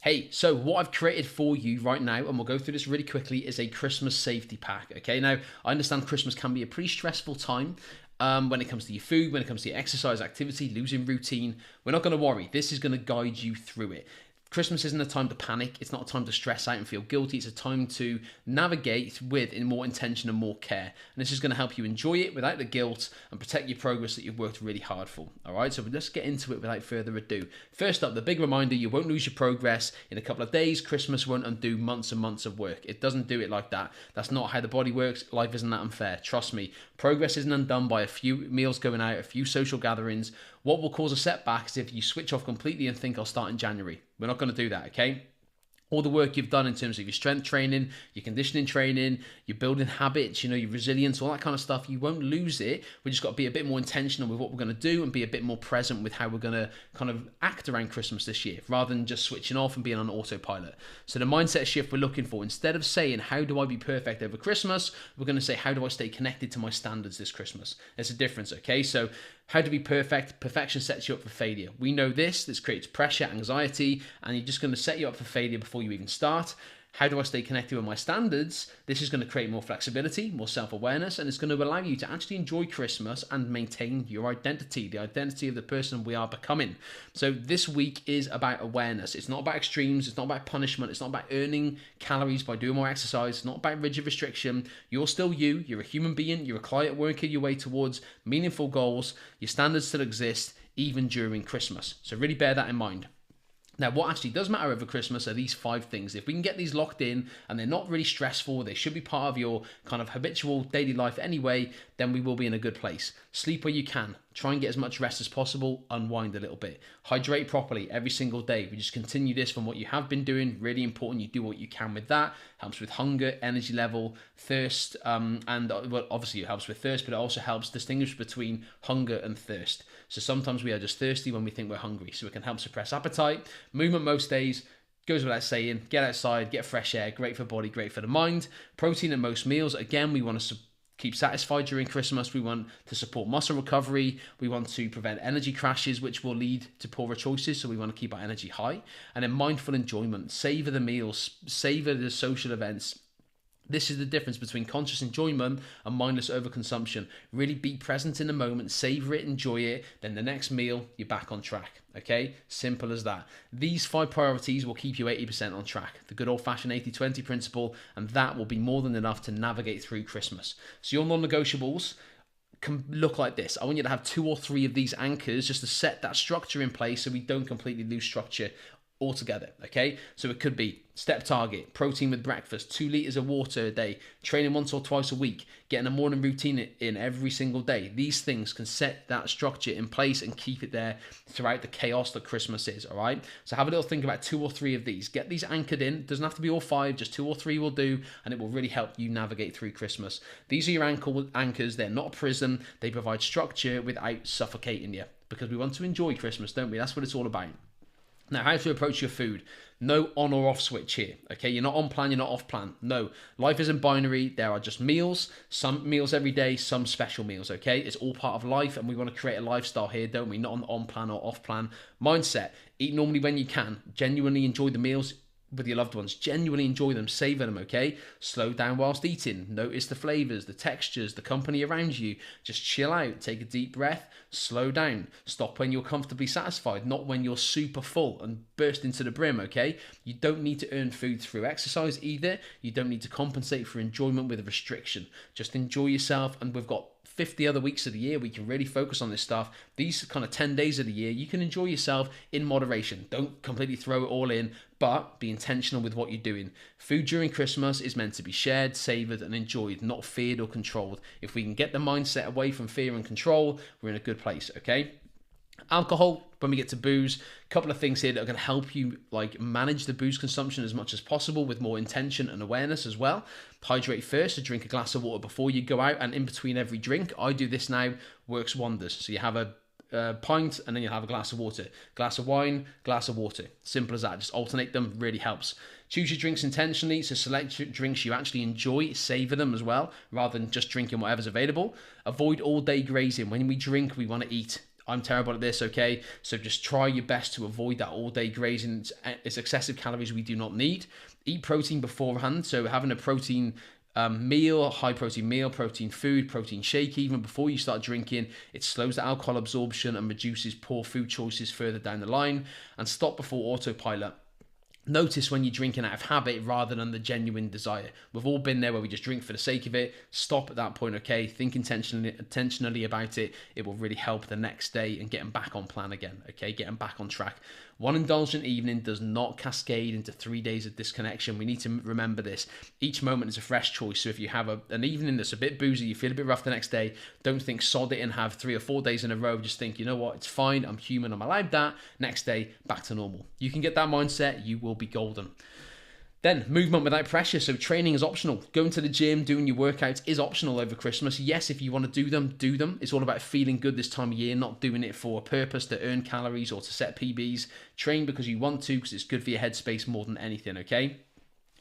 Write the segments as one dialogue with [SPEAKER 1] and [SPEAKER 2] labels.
[SPEAKER 1] Hey, so what I've created for you right now, and we'll go through this really quickly, is a Christmas safety pack. Okay, now I understand Christmas can be a pretty stressful time when it comes to your food, when it comes to your exercise activity, losing routine. We're not going to worry. This is going to guide you through it. Christmas isn't a time to panic. It's not a time to stress out and feel guilty. It's a time to navigate with in more intention and more care. And this is going to help you enjoy it without the guilt and protect your progress that you've worked really hard for. All right, so let's get into it without further ado. First up, the big reminder, you won't lose your progress in a couple of days. Christmas won't undo months and months of work. It doesn't do it like that. That's not how the body works. Life isn't that unfair. Trust me. Progress isn't undone by a few meals going out, a few social gatherings. What will cause a setback is if you switch off completely and think I'll start in January. We're not going to do that, okay? All the work you've done in terms of your strength training, your conditioning training, your building habits, your resilience, all that kind of stuff, you won't lose it. We just got to be a bit more intentional with what we're going to do and be a bit more present with how we're going to kind of act around Christmas this year, rather than just switching off and being on autopilot. So the mindset shift we're looking for, instead of saying, how do I be perfect over Christmas? We're going to say, how do I stay connected to my standards this Christmas? There's a difference, okay? So how to be perfect? Perfection sets you up for failure. We know this creates pressure, anxiety, and you're just going to set you up for failure before you even start. How do I stay connected with my standards? This is going to create more flexibility, more self-awareness, and it's going to allow you to actually enjoy Christmas and maintain your identity, the identity of the person we are becoming. So this week is about awareness. It's not about extremes. It's not about punishment. It's not about earning calories by doing more exercise. It's not about rigid restriction. You're still you. You're a human being. You're a client working your way towards meaningful goals. Your standards still exist even during Christmas. So really bear that in mind. Now, what actually does matter over Christmas are these 5 things. If we can get these locked in and they're not really stressful, they should be part of your kind of habitual daily life anyway, then we will be in a good place. Sleep where you can. Try and get as much rest as possible. Unwind a little bit. Hydrate properly every single day. We just continue this from what you have been doing. Really important you do what you can with that. Helps with hunger, energy level, thirst, and well, obviously it helps with thirst, but it also helps distinguish between hunger and thirst. So sometimes we are just thirsty when we think we're hungry. So it can help suppress appetite. Movement most days. Goes without saying, get outside, get fresh air, great for body, great for the mind. Protein at most meals. Again, we want to keep satisfied during Christmas. We want to support muscle recovery. We want to prevent energy crashes, which will lead to poorer choices. So we want to keep our energy high. And then mindful enjoyment. Savor the meals, savor the social events. This is the difference between conscious enjoyment and mindless overconsumption. Really be present in the moment, savor it, enjoy it. Then the next meal, you're back on track. Okay? Simple as that. These 5 priorities will keep you 80% on track. The good old-fashioned 80-20 principle, and that will be more than enough to navigate through Christmas. So your non-negotiables can look like this. I want you to have 2 or 3 of these anchors just to set that structure in place so we don't completely lose structure altogether, okay? So it could be step target, protein with breakfast, 2 liters of water a day, training once or twice a week, getting a morning routine in every single day. These things can set that structure in place and keep it there throughout the chaos that Christmas is, all right? So have a little think about 2 or 3 of these. Get these anchored in. It doesn't have to be all 5, just 2 or 3 will do, and it will really help you navigate through Christmas. These are your anchors. They're not a prison. They provide structure without suffocating you, because we want to enjoy Christmas, don't we? That's what it's all about. Now, how to approach your food. No on or off switch here, okay? You're not on plan, you're not off plan. No, life isn't binary. There are just meals, some meals every day, some special meals, okay? It's all part of life, and we want to create a lifestyle here, don't we? Not on plan or off plan. Mindset, eat normally when you can. Genuinely enjoy the meals with your loved ones. Genuinely enjoy them, savor them, okay? Slow down whilst eating. Notice the flavors, the textures, the company around you. Just chill out, take a deep breath, slow down. Stop when you're comfortably satisfied, not when you're super full and burst into the brim, okay? You don't need to earn food through exercise either. You don't need to compensate for enjoyment with a restriction. Just enjoy yourself, and we've got 50 other weeks of the year we can really focus on this stuff. These kind of 10 days of the year, you can enjoy yourself in moderation. Don't completely throw it all in, but be intentional with what you're doing. Food during Christmas is meant to be shared, savoured and enjoyed, not feared or controlled. If we can get the mindset away from fear and control, we're in a good place, okay? Alcohol, when we get to booze, a couple of things here that are going to help you manage the booze consumption as much as possible with more intention and awareness as well. Hydrate first, so drink a glass of water before you go out, and in between every drink. I do this now, works wonders. So you have a pint and then you'll have a glass of water. Glass of wine, glass of water. Simple as that. Just alternate them, really helps. Choose your drinks intentionally, so select drinks you actually enjoy, savor them as well, rather than just drinking whatever's available. Avoid all day grazing. When we drink, we want to eat. I'm terrible at this, okay? So just try your best to avoid that all day grazing. It's excessive calories we do not need. Eat protein beforehand. So having a protein meal, high protein meal, protein food, protein shake, even before you start drinking, it slows the alcohol absorption and reduces poor food choices further down the line. And stop before autopilot. Notice when you're drinking out of habit rather than the genuine desire. We've all been there where we just drink for the sake of it. Stop at that point, okay? Think intentionally about it. It will really help the next day and getting back on plan again, okay? Getting back on track. One indulgent evening does not cascade into 3 days of disconnection. We need to remember this. Each moment is a fresh choice. So if you have an evening that's a bit boozy, you feel a bit rough the next day, don't think sod it and have 3 or 4 days in a row. Just think, you know what, it's fine. I'm human. I'm allowed that. Next day, back to normal. You can get that mindset. You will be golden. Then, movement without pressure. So training is optional. Going to the gym, doing your workouts is optional over Christmas. Yes, if you want to do them, do them. It's all about feeling good this time of year, not doing it for a purpose to earn calories or to set PBs. Train because you want to, because it's good for your headspace more than anything, okay?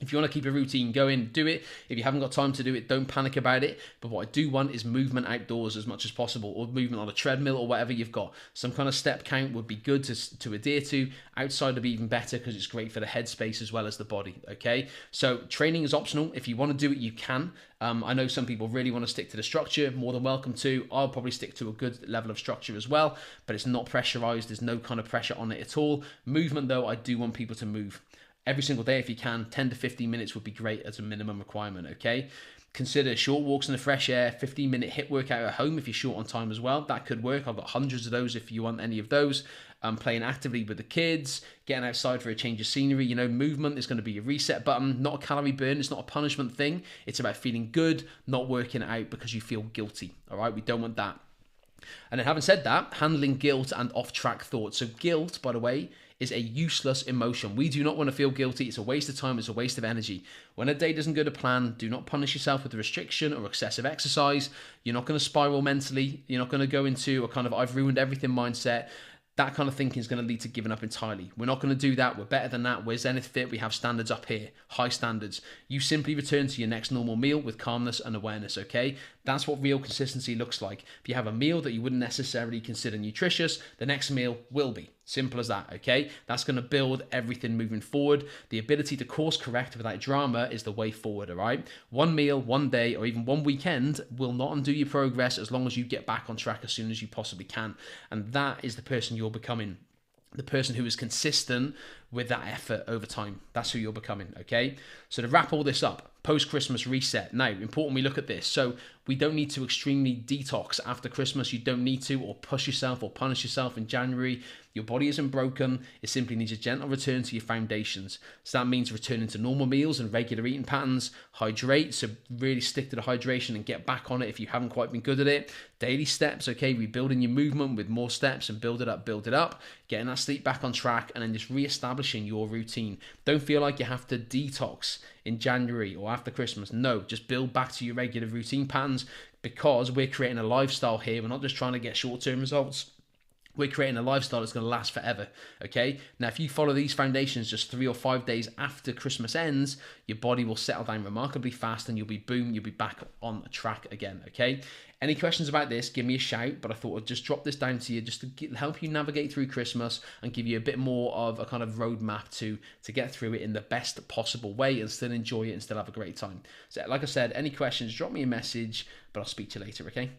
[SPEAKER 1] If you want to keep a routine going, do it. If you haven't got time to do it, don't panic about it. But what I do want is movement outdoors as much as possible, or movement on a treadmill or whatever you've got. Some kind of step count would be good to adhere to. Outside would be even better because it's great for the headspace as well as the body, okay? So training is optional. If you want to do it, you can. I know some people really want to stick to the structure, more than welcome to. I'll probably stick to a good level of structure as well, but it's not pressurized. There's no kind of pressure on it at all. Movement though, I do want people to move. Every single day if you can, 10 to 15 minutes would be great as a minimum requirement, okay? Consider short walks in the fresh air, 15-minute HIIT workout at home if you're short on time as well. That could work. I've got hundreds of those if you want any of those. Playing actively with the kids, getting outside for a change of scenery. You know, movement is going to be a reset button, not a calorie burn. It's not a punishment thing. It's about feeling good, not working out because you feel guilty, all right? We don't want that. And then having said that, handling guilt and off-track thoughts. So guilt, by the way, is a useless emotion. We do not want to feel guilty. It's a waste of time. It's a waste of energy. When a day doesn't go to plan, do not punish yourself with restriction or excessive exercise. You're not going to spiral mentally. You're not going to go into a kind of I've ruined everything mindset. That kind of thinking is going to lead to giving up entirely. We're not going to do that. We're better than that. We're Zenith Fit. We have standards up here, high standards. You simply return to your next normal meal with calmness and awareness, okay? That's what real consistency looks like. If you have a meal that you wouldn't necessarily consider nutritious, the next meal will be. Simple as that, okay? That's going to build everything moving forward. The ability to course correct without drama is the way forward, all right? One meal, one day, or even one weekend will not undo your progress as long as you get back on track as soon as you possibly can. And that is the person you're becoming. The person who is consistent with that effort over time. That's who you're becoming, okay? So to wrap all this up, post-Christmas reset. Now, important we look at this. So we don't need to extremely detox after Christmas. You don't need to, or push yourself or punish yourself in January. Your body isn't broken. It simply needs a gentle return to your foundations. So that means returning to normal meals and regular eating patterns. Hydrate, so really stick to the hydration and get back on it if you haven't quite been good at it. Daily steps, okay? Rebuilding your movement with more steps and build it up, build it up. Getting that sleep back on track and then just re-establishing your routine. Don't feel like you have to detox in January or after Christmas. No, just build back to your regular routine patterns because we're creating a lifestyle here. We're not just trying to get short-term results. We're creating a lifestyle that's going to last forever, okay? Now, if you follow these foundations just 3 or 5 days after Christmas ends, your body will settle down remarkably fast and you'll be back on track again, okay? Any questions about this, give me a shout, but I thought I'd just drop this down to you just to help you navigate through Christmas and give you a bit more of a kind of roadmap to get through it in the best possible way and still enjoy it and still have a great time. So like I said, any questions, drop me a message, but I'll speak to you later, okay?